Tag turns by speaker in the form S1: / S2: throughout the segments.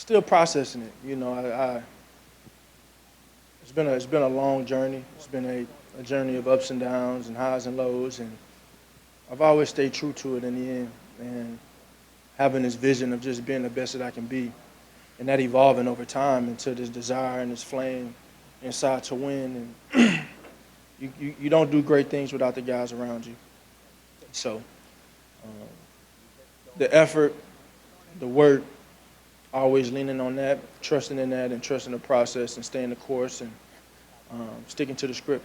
S1: Still processing it. You know, it's been a long journey. It's been a journey of ups and downs and highs and lows, and I've always stayed true to it in the end, and having this vision of just being the best that I can be, and that evolving over time into this desire and this flame inside to win. And you don't do great things without the guys around you. So the effort, the work, always leaning on that, trusting in that, and trusting the process, and staying the course, and sticking to the script.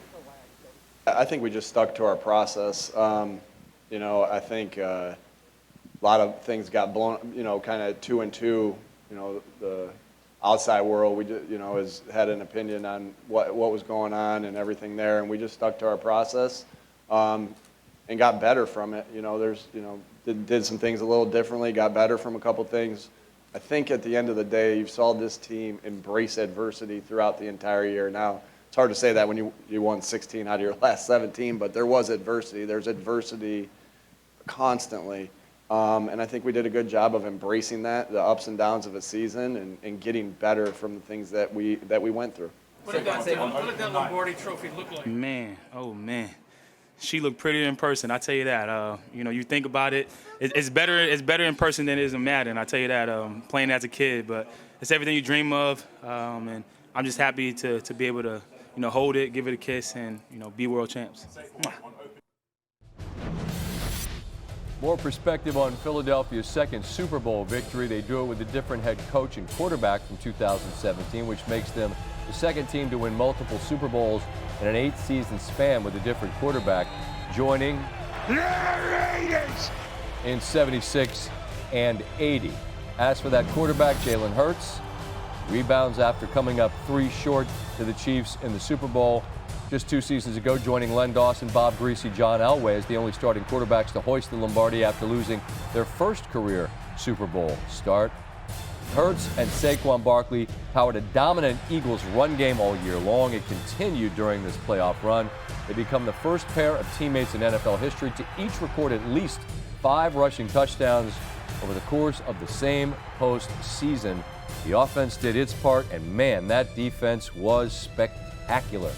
S2: I think we just stuck to our process. You know, I think a lot of things got blown, you know, kind of 2 and 2. You know, the outside world, had an opinion on what was going on and everything there, and we just stuck to our process and got better from it. You know, did some things a little differently, got better from a couple things. I think at the end of the day, you saw this team embrace adversity throughout the entire year. Now, it's hard to say that when you won 16 out of your last 17, but there was adversity. There's adversity constantly. And I think we did a good job of embracing that, the ups and downs of a season, and getting better from the things that we went through.
S3: What did that Lombardi trophy look like?
S4: Man, oh man. She looked prettier in person, I tell you that. You know, you think about it, it's better in person than it is in Madden, I tell you that, playing as a kid. But it's everything you dream of, and I'm just happy to be able to, you know, hold it, give it a kiss, and, you know, be world champs.
S5: More perspective on Philadelphia's second Super Bowl victory. They do it with a different head coach and quarterback from 2017, which makes them the second team to win multiple Super Bowls in an 8-season span with a different quarterback, joining in 76 and 80. As for that quarterback, Jalen Hurts, rebounds after coming up 3 short to the Chiefs in the Super Bowl just 2 seasons ago, joining Len Dawson, Bob Greasy, John Elway as the only starting quarterbacks to hoist the Lombardi after losing their first career Super Bowl start. Hurts and Saquon Barkley powered a dominant Eagles run game all year long. It continued during this playoff run. They become the first pair of teammates in NFL history to each record at least 5 rushing touchdowns over the course of the same postseason. The offense did its part, and man, that defense was spectacular.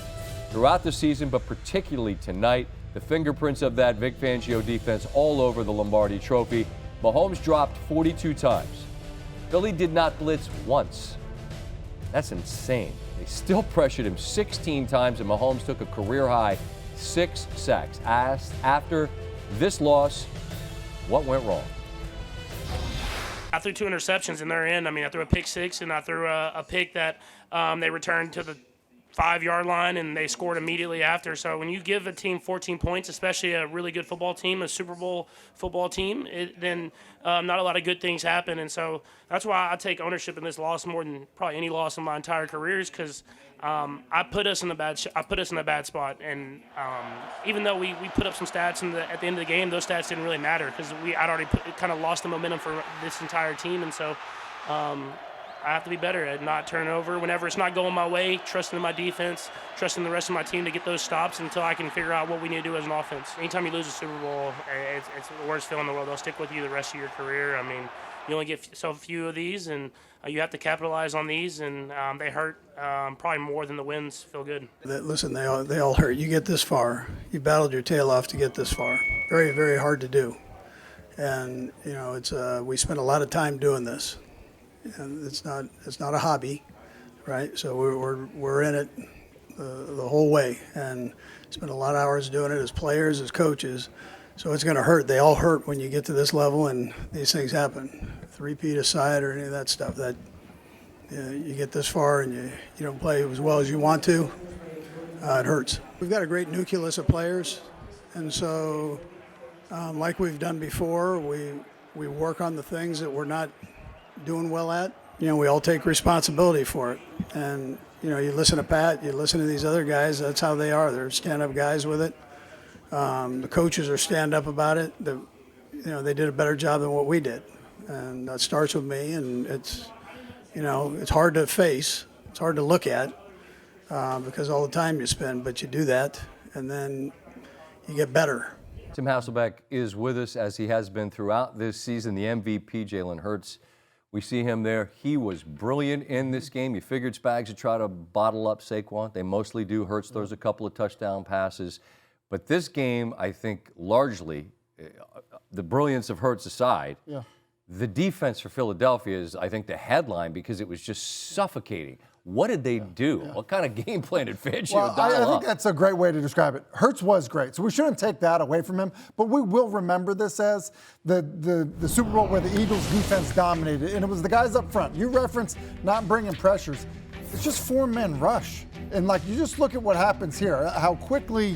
S5: Throughout the season, but particularly tonight, the fingerprints of that Vic Fangio defense all over the Lombardi Trophy. Mahomes dropped 42 times. Philly did not blitz once. That's insane. They still pressured him 16 times, and Mahomes took a career-high 6 sacks. Asked after this loss, what went wrong?
S3: I threw 2 interceptions, and they're in. I mean, I threw a pick 6, and I threw a pick that they returned to the 5-yard line, and they scored immediately after. So when you give a team 14 points, especially a really good football team, a Super Bowl football team, then not a lot of good things happen. And so that's why I take ownership in this loss more than probably any loss in my entire careers, because I put us in a bad spot. And even though we put up some stats at the end of the game, those stats didn't really matter because I'd already kind of lost the momentum for this entire team. And so I have to be better at not turning over whenever it's not going my way, trusting in my defense, trusting the rest of my team to get those stops until I can figure out what we need to do as an offense. Anytime you lose a Super Bowl, it's the worst feeling in the world. They'll stick with you the rest of your career. I mean, you only get so few of these, and you have to capitalize on these, and they hurt probably more than the wins feel good.
S6: Listen, they all hurt. You get this far. You battled your tail off to get this far. Very, very hard to do. And, you know, we spent a lot of time doing this. And it's not a hobby, right? So we're in it the whole way, and spent a lot of hours doing it as players, as coaches. So it's going to hurt. They all hurt when you get to this level, and these things happen. Three-peat aside, or any of that stuff. That you get this far and you don't play as well as you want to. It hurts. We've got a great nucleus of players, and so like we've done before, we work on the things that we're not doing well at. You know, we all take responsibility for it. And, you know, you listen to Pat, you listen to these other guys, that's how they are. They're stand-up guys with it. The coaches are stand-up about it. You know, they did a better job than what we did. And that starts with me, and it's, you know, it's hard to face. It's hard to look at because all the time you spend, but you do that, and then you get better.
S5: Tim Hasselbeck is with us, as he has been throughout this season. The MVP, Jalen Hurts, We see him there. He was brilliant in this game. You figured Spags would try to bottle up Saquon. They mostly do. Hurts throws a couple of touchdown passes. But this game, I think, largely, the brilliance of Hurts aside, the defense for Philadelphia is, I think, the headline because it was just suffocating. What did they do? What kind of game plan did Fangio
S7: Well,
S5: dial
S7: I think
S5: up?
S7: that's a great way to describe it. Hurts was great, so we shouldn't take that away from him. But we will remember this as the Super Bowl where the Eagles' defense dominated, and it was the guys up front. You referenced not bringing pressures. It's just four-man rush, and like you just look at what happens here, how quickly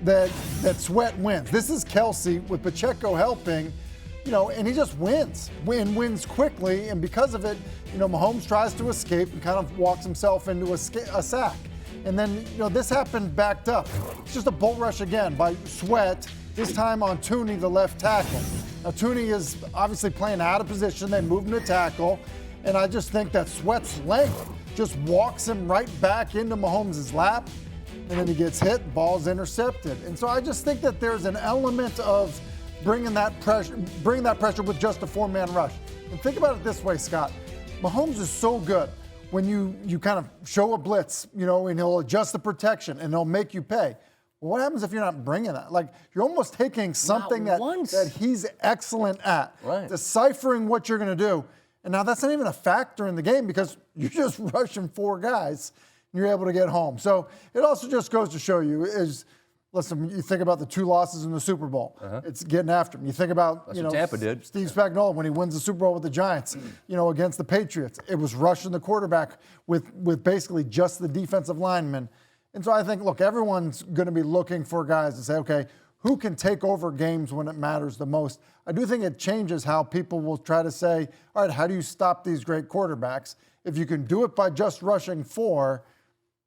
S7: that Sweat wins. This is Kelsey with Pacheco helping. And he just wins quickly, and because of it, Mahomes tries to escape and kind of walks himself into a sack. And then, this happened backed up. It's just a bull rush again by Sweat, this time on Tooney, the left tackle. Now, Tooney is obviously playing out of position. They move him to tackle, and I just think that Sweat's length just walks him right back into Mahomes' lap, and then he gets hit, ball's intercepted. And so I just think that there's an element of bringing that pressure with just a four-man rush. And think about it this way, Scott. Mahomes is so good when you kind of show a blitz, and he'll adjust the protection and he'll make you pay. Well, what happens if you're not bringing that? Like, you're almost taking something that he's excellent at, deciphering what you're going to do. And now that's not even a factor in the game because you're just rushing four guys and you're able to get home. So it also just goes to show you is, listen, you think about the two losses in the Super Bowl. It's getting after them. You think about,
S5: Tampa did.
S7: Steve Spagnuolo when he wins the Super Bowl with the Giants, against the Patriots. It was rushing the quarterback with basically just the defensive linemen. And so I think, look, everyone's going to be looking for guys to say, okay, who can take over games when it matters the most? I do think it changes how people will try to say, all right, how do you stop these great quarterbacks? If you can do it by just rushing four,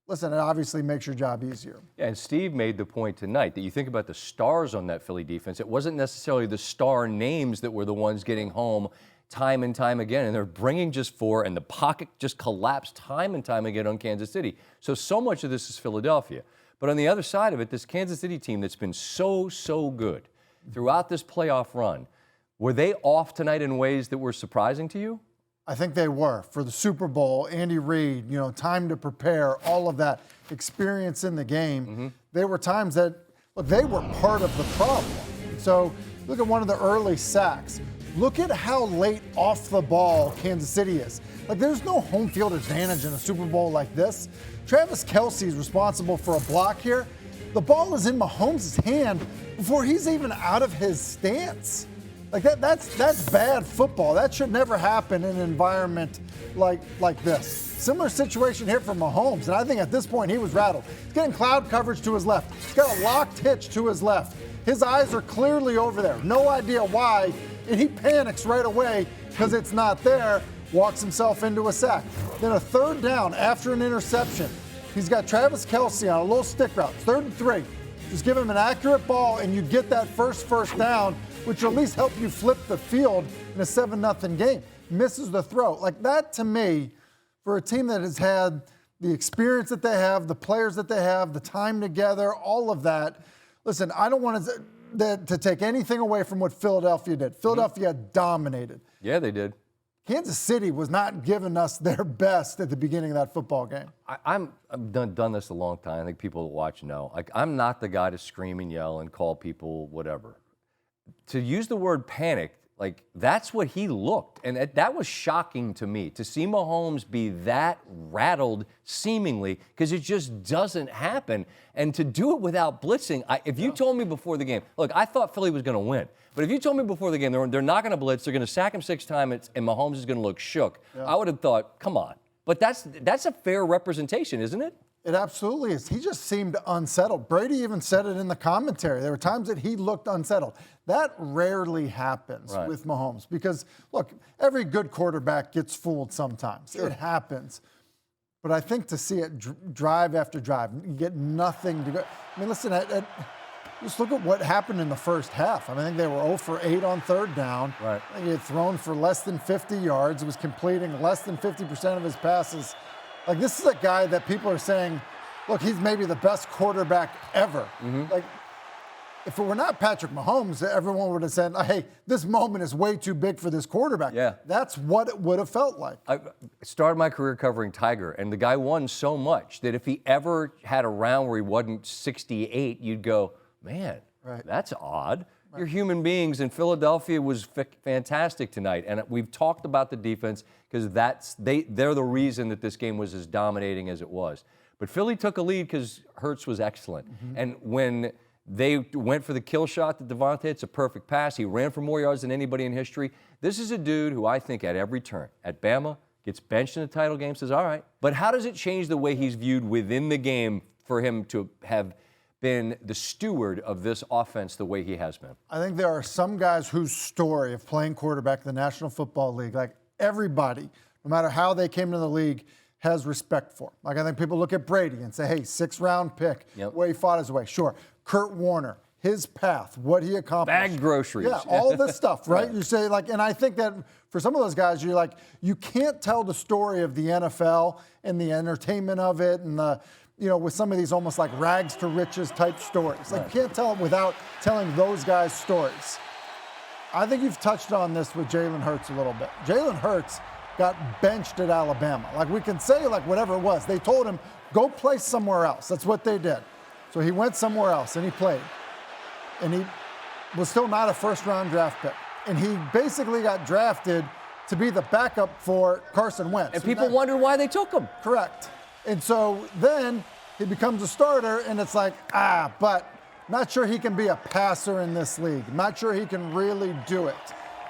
S7: listen, it obviously makes your job easier.
S5: Yeah, and Steve made the point tonight that you think about the stars on that Philly defense. It wasn't necessarily the star names that were the ones getting home time and time again, and they're bringing just four, and the pocket just collapsed time and time again on Kansas City. So much of this is Philadelphia. But on the other side of it, this Kansas City team that's been so good throughout this playoff run, were they off tonight in ways that were surprising to you?
S7: I think they were. For the Super Bowl, Andy Reid, time to prepare, all of that experience in the game. There were times that, look, they were part of the problem. So look at one of the early sacks. Look at how late off the ball Kansas City is. Like, there's no home field advantage in a Super Bowl like this. Travis Kelce's responsible for a block here. The ball is in Mahomes' hand before he's even out of his stance. Like that's bad football. That should never happen in an environment like this. Similar situation here for Mahomes, and I think at this point he was rattled. He's getting cloud coverage to his left. He's got a locked hitch to his left. His eyes are clearly over there. No idea why, and he panics right away because it's not there, walks himself into a sack. Then a third down after an interception. He's got Travis Kelce on a little stick route, 3rd and 3. Just give him an accurate ball and you get that first down, which will at least help you flip the field in a 7-0 game. Misses the throw. Like, that to me, for a team that has had the experience that they have, the players that they have, the time together, all of that. Listen, I don't want to take anything away from what Philadelphia did. Philadelphia dominated.
S5: Yeah, they did.
S7: Kansas City was not giving us their best at the beginning of that football game.
S5: I've done this a long time. I think people that watch know. Like, I'm not the guy to scream and yell and call people whatever. To use the word panic, like, that's what he looked. And that was shocking to me, to see Mahomes be that rattled, seemingly, because it just doesn't happen. And to do it without blitzing, if you told me before the game, look, I thought Philly was going to win. But if you told me before the game they're not going to blitz, they're going to sack him 6 times, and Mahomes is going to look shook, I would have thought, come on. But that's a fair representation, isn't it?
S7: It absolutely is. He just seemed unsettled. Brady even said it in the commentary. There were times that he looked unsettled. That rarely happens with Mahomes because, look, every good quarterback gets fooled sometimes. It happens. But I think to see it drive after drive, you get nothing to go. I mean, listen, just look at what happened in the first half. I mean, I think they were 0 for 8 on 3rd down.
S5: Right.
S7: I think he had thrown for less than 50 yards. He was completing less than 50% of his passes. Like, this is a guy that people are saying, look, he's maybe the best quarterback ever. Like, if it were not Patrick Mahomes, everyone would have said, hey, this moment is way too big for this quarterback.
S5: Yeah.
S7: That's what it would have felt like.
S5: I started my career covering Tiger, and the guy won so much that if he ever had a round where he wasn't 68, you'd go, man, that's odd. You're human beings, and Philadelphia was fantastic tonight. And we've talked about the defense because they're the reason that this game was as dominating as it was. But Philly took a lead because Hurts was excellent. And when they went for the kill shot to Devontae, it's a perfect pass. He ran for more yards than anybody in history. This is a dude who I think at every turn, at Bama, gets benched in the title game, says, all right. But how does it change the way he's viewed within the game for him to have been the steward of this offense the way he has been?
S7: I think there are some guys whose story of playing quarterback in the National Football League, like everybody, no matter how they came into the league, has respect for. Like I think people look at Brady and say, hey, 6th-round pick, where he fought his way. Sure. Kurt Warner, his path, what he accomplished.
S5: Bagged groceries.
S7: Yeah, all this stuff, right? You say like, and I think that for some of those guys, you're like, you can't tell the story of the NFL and the entertainment of it and the, with some of these almost like rags to riches type stories. Like you can't tell it without telling those guys' stories. I think you've touched on this with Jalen Hurts a little bit. Jalen Hurts got benched at Alabama. Like we can say like whatever it was. They told him, go play somewhere else. That's what they did. So he went somewhere else and he played. And he was still not a 1st-round draft pick. And he basically got drafted to be the backup for Carson Wentz.
S5: And people wondered why they took him.
S7: Correct. And so then he becomes a starter and it's like, but not sure he can be a passer in this league. Not sure he can really do it.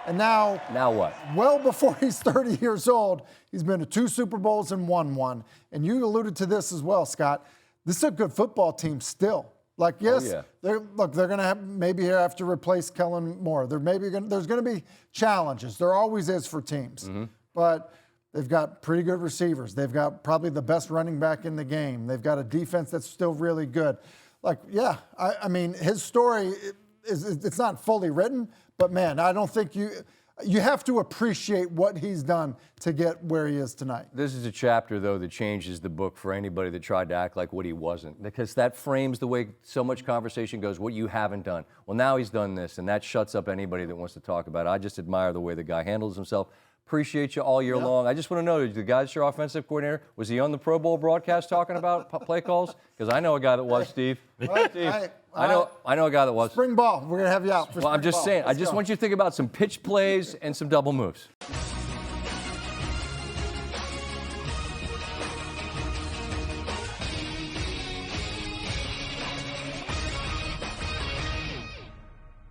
S7: And now
S5: what?
S7: Well before he's 30 years old, he's been to 2 Super Bowls and won one. And you alluded to this as well, Scott. This is a good football team still. Like, yes, they're going to maybe have to replace Kellen Moore. There's going to be challenges. There always is for teams. But they've got pretty good receivers. They've got probably the best running back in the game. They've got a defense that's still really good. Like, yeah, I mean, his story it's not fully written, but man, I don't think you have to appreciate what he's done to get where he is tonight.
S5: This is a chapter, though, that changes the book for anybody that tried to act like what he wasn't, because that frames the way so much conversation goes, what you haven't done. Well, now he's done this, and that shuts up anybody that wants to talk about it. I just admire the way the guy handles himself. Appreciate you all year long. I just want to know, the guy's your offensive coordinator, was he on the Pro Bowl broadcast talking about play calls? Because I know a guy that was, Steve. Steve. I know a guy that was.
S7: Spring ball. We're going to have you out for
S5: Well, I'm just saying. I just want you to think about some pitch plays and some double moves.